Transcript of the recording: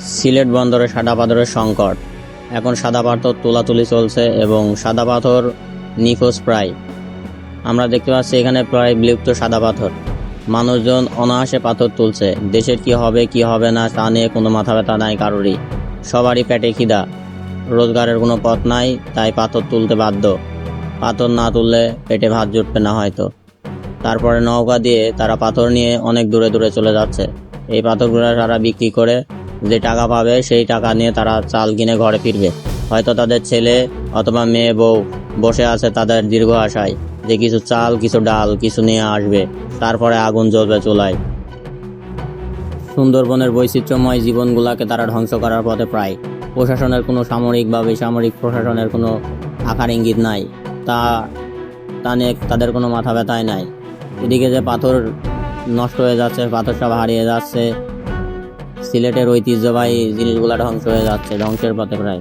সিলেট বন্দরে সাদা পাথরের সংকট। এখন সাদা পাথর তোলাতুলি চলছে এবং সাদা পাথর নিখোঁজ প্রায়। আমরা দেখতে পাচ্ছি এখানে প্রায় বিলুপ্ত সাদা পাথর। মানুষজন অনায়াসে পাথর তুলছে। দেশের কি হবে কি হবে না তা নিয়ে কোনো মাথা ব্যথা নাই কারোরই। সবারই পেটে খিদা, রোজগারের কোনো পথ নাই, তাই পাথর তুলতে বাধ্য। পাথর না তুললে পেটে ভাত জুটবে না হয়তো। তারপরে নৌকা দিয়ে তারা পাথর নিয়ে অনেক দূরে দূরে চলে যাচ্ছে। এই পাথরগুলো তারা বিক্রি করে যে টাকা পাবে সেই টাকা নিয়ে তারা চাল কিনে ঘরে ফিরবে। হয়তো তাদের ছেলে অথবা মেয়ে বউ বসে আছে তাদের দীর্ঘ আশায় যে কিছু চাল কিছু ডাল কিছু নিয়ে আসবে, তারপরে আগুন জ্বলবে চুলায়। সুন্দরবনের বৈচিত্র্যময় জীবনগুলোকে তারা ধ্বংস করার পথে প্রায়। প্রশাসনের কোনো সামরিক বা বেসামরিক প্রশাসনের কোনো আকার ইঙ্গিত নাই, তা নিয়ে তাদের কোনো মাথা ব্যথাই নাই। এদিকে যে পাথর নষ্ট হয়ে যাচ্ছে, পাথর সব হারিয়ে যাচ্ছে, সিলেটের ঐতিহ্যবাহী জিনিসগুলো ধ্বংস হয়ে যাচ্ছে, ধ্বংসের পথে প্রায়।